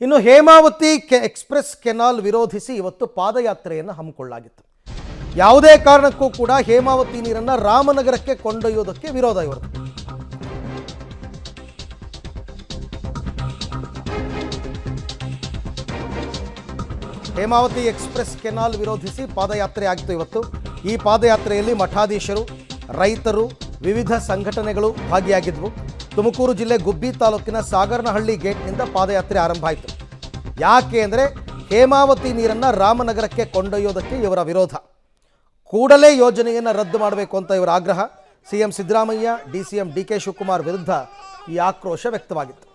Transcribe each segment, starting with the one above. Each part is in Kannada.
ಇನ್ನು ಹೇಮಾವತಿ ಎಕ್ಸ್‌ಪ್ರೆಸ್ ಕೆನಾಲ್ ವಿರೋಧಿಸಿ ಇವತ್ತು ಪಾದಯಾತ್ರೆಯನ್ನು ಹಮ್ಮಿಕೊಳ್ಳಲಾಗಿತ್ತು. ಯಾವುದೇ ಕಾರಣಕ್ಕೂ ಕೂಡ ಹೇಮಾವತಿ ನೀರನ್ನು ರಾಮನಗರಕ್ಕೆ ಕೊಂಡೊಯ್ಯೋದಕ್ಕೆ ವಿರೋಧ ಇವರು. ಹೇಮಾವತಿ ಎಕ್ಸ್‌ಪ್ರೆಸ್ ಕೆನಾಲ್ ವಿರೋಧಿಸಿ ಪಾದಯಾತ್ರೆ ಆಗಿತ್ತು ಇವತ್ತು. ಈ ಪಾದಯಾತ್ರೆಯಲ್ಲಿ ಮಠಾಧೀಶರು, ರೈತರು, ವಿವಿಧ ಸಂಘಟನೆಗಳು ಭಾಗಿಯಾಗಿದ್ವು. ತುಮಕೂರು ಜಿಲ್ಲೆ ಗುಬ್ಬಿ ತಾಲೂಕಿನ ಸಾಗರನಹಳ್ಳಿ ಗೇಟ್ನಿಂದ ಪಾದಯಾತ್ರೆ ಆರಂಭ ಆಯಿತು. ಯಾಕೆ ಅಂದರೆ ಹೇಮಾವತಿ ನೀರನ್ನು ರಾಮನಗರಕ್ಕೆ ಕೊಂಡೊಯ್ಯೋದಕ್ಕೆ ಇವರ ವಿರೋಧ. ಕೂಡಲೇ ಯೋಜನೆಯನ್ನು ರದ್ದು ಮಾಡಬೇಕು ಅಂತ ಇವರ ಆಗ್ರಹ. CM Siddaramaiah, DCM DK Shivakumar ವಿರುದ್ಧ ಈ ಆಕ್ರೋಶ ವ್ಯಕ್ತವಾಗಿತ್ತು.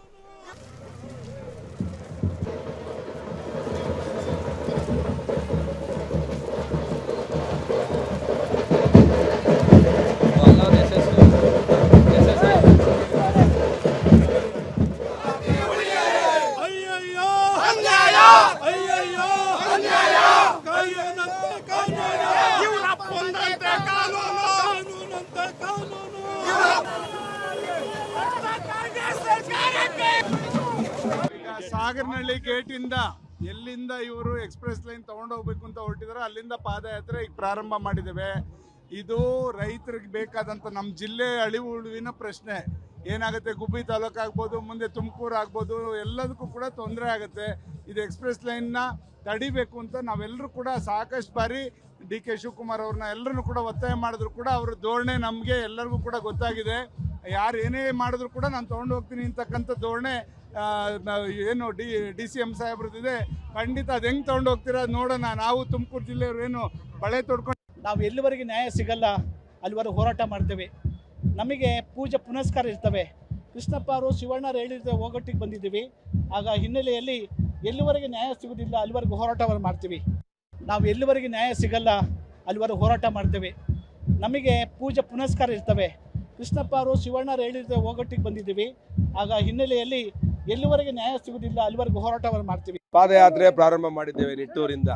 ಸಾಗರನಹಳ್ಳಿ ಗೇಟಿಂದ ಎಲ್ಲಿಂದ ಇವರು ಎಕ್ಸ್‌ಪ್ರೆಸ್ ಲೈನ್ ತಗೊಂಡೋಗ್ಬೇಕು ಅಂತ ಹೊರಟಿದ್ದಾರೆ ಅಲ್ಲಿಂದ ಪಾದಯಾತ್ರೆ ಈಗ ಪ್ರಾರಂಭ ಮಾಡಿದ್ದೇವೆ. ಇದು ರೈತರಿಗೆ ಬೇಕಾದಂಥ ನಮ್ಮ ಜಿಲ್ಲೆ ಅಳಿವು ಉಳಿವಿನ ಪ್ರಶ್ನೆ. ಏನಾಗುತ್ತೆ, ಗುಬ್ಬಿ ತಾಲೂಕು ಆಗ್ಬೋದು, ಮುಂದೆ ತುಮಕೂರು ಆಗ್ಬೋದು, ಎಲ್ಲದಕ್ಕೂ ಕೂಡ ತೊಂದರೆ ಆಗುತ್ತೆ. ಇದು ಎಕ್ಸ್‌ಪ್ರೆಸ್ ಲೈನ್ನ ತಡಿಬೇಕು ಅಂತ ನಾವೆಲ್ಲರೂ ಕೂಡ ಸಾಕಷ್ಟು ಬಾರಿ ಡಿ ಕೆ ಶಿವಕುಮಾರ್ ಅವ್ರನ್ನ ಎಲ್ಲರನ್ನು ಕೂಡ ಒತ್ತಾಯ ಮಾಡಿದ್ರು ಕೂಡ ಅವ್ರ ಧೋರಣೆ ನಮಗೆ ಎಲ್ಲರಿಗೂ ಕೂಡ ಗೊತ್ತಾಗಿದೆ. ಯಾರು ಏನೇ ಮಾಡಿದ್ರು ಕೂಡ ನಾನು ತೊಗೊಂಡು ಹೋಗ್ತೀನಿ ಅಂತಕ್ಕಂಥ ಧೋರಣೆ ಏನು ಡಿ ಸಿ ಎಂ ಸಾಹೇಬ್ರದ್ದಿದೆ. ಖಂಡಿತ ಅದು ಹೆಂಗೆ ತೊಗೊಂಡು ಹೋಗ್ತೀರಾ ನೋಡೋಣ. ನಾವು ತುಮಕೂರು ಜಿಲ್ಲೆಯವರು ಏನು ಬಳೆ ತೊಡ್ಕೊಂಡು ನಾವು ಎಲ್ಲಿವರೆಗೆ ನ್ಯಾಯ ಸಿಗಲ್ಲ ಅಲ್ಲಿವರೆಗೆ ಹೋರಾಟ ಮಾಡ್ತೇವೆ. ನಮಗೆ ಪೂಜೆ ಪುನಸ್ಕಾರ ಇರ್ತವೆ. ಕೃಷ್ಣಪ್ಪ ಅವರು ಶಿವಣ್ಣರು ಹೇಳಿದ ಒಗ್ಗಟ್ಟಿಗೆ ಬಂದಿದ್ದೀವಿ. ಆಗ ಹಿನ್ನೆಲೆಯಲ್ಲಿ ಎಲ್ಲಿವರೆಗೆ ನ್ಯಾಯ ಸಿಗೋದಿಲ್ಲ ಅಲ್ಲಿವರೆಗೆ ಹೋರಾಟವನ್ನು ಮಾಡ್ತೀವಿ. ನಾವು ಎಲ್ಲಿವರೆಗೆ ನ್ಯಾಯ ಸಿಗಲ್ಲ ಅಲ್ಲಿವರೆಗೆ ಹೋರಾಟ ಮಾಡ್ತೇವೆ. ನಮಗೆ ಪೂಜೆ ಪುನಸ್ಕಾರ ಇರ್ತವೆ. ಕೃಷ್ಣಪ್ಪ ಅವರು ಶಿವಣ್ಣರು ಹೇಳಿದ ಒಗ್ಗಟ್ಟಿಗೆ ಬಂದಿದ್ದೀವಿ. ಆಗ ಹಿನ್ನೆಲೆಯಲ್ಲಿ ಎಲ್ಲಿವರೆಗೆ ನ್ಯಾಯ ಸಿಗುವುದಿಲ್ಲ ಅಲ್ಲಿವರೆಗೂ ಹೋರಾಟವನ್ನು ಮಾಡ್ತೀವಿ. ಪಾದಯಾತ್ರೆ ಪ್ರಾರಂಭ ಮಾಡಿದ್ದೇವೆ. ನಿಟ್ಟೂರಿಂದ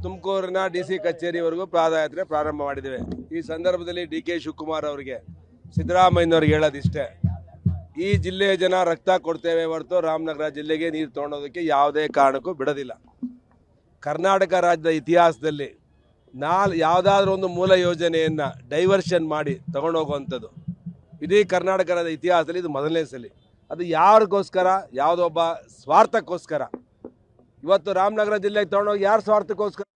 ತುಮಕೂರಿನ ಡಿಸಿ ಕಚೇರಿವರೆಗೂ ಪಾದಯಾತ್ರೆ ಪ್ರಾರಂಭ ಮಾಡಿದ್ದೇವೆ. ಈ ಸಂದರ್ಭದಲ್ಲಿ ಡಿ ಕೆ ಶಿವಕುಮಾರ್ ಅವರಿಗೆ, ಸಿದ್ದರಾಮಯ್ಯನವ್ರಿಗೆ ಹೇಳೋದಿಷ್ಟೇ, ಈ ಜಿಲ್ಲೆಯ ಜನ ರಕ್ತ ಕೊಡ್ತೇವೆ ಹೊರತು ರಾಮನಗರ ಜಿಲ್ಲೆಗೆ ನೀರು ತೊಗೊಂಡೋದಕ್ಕೆ ಯಾವುದೇ ಕಾರಣಕ್ಕೂ ಬಿಡೋದಿಲ್ಲ. ಕರ್ನಾಟಕ ರಾಜ್ಯದ ಇತಿಹಾಸದಲ್ಲಿ ಯಾವುದಾದ್ರೂ ಒಂದು ಮೂಲ ಯೋಜನೆಯನ್ನು ಡೈವರ್ಷನ್ ಮಾಡಿ ತಗೊಂಡೋಗುವಂಥದ್ದು ಇಡೀ ಕರ್ನಾಟಕದ ಇತಿಹಾಸದಲ್ಲಿ ಇದು ಮೊದಲನೇ ಸಲ. ಅದು ಯಾರಿಗೋಸ್ಕರ, ಯಾವುದೊಬ್ಬ ಸ್ವಾರ್ಥಕ್ಕೋಸ್ಕರ. ಇವತ್ತು ರಾಮನಗರ ಜಿಲ್ಲೆಗೆ ತೊಗೊಂಡೋಗಿ ಯಾರು ಸ್ವಾರ್ಥಕ್ಕೋಸ್ಕರ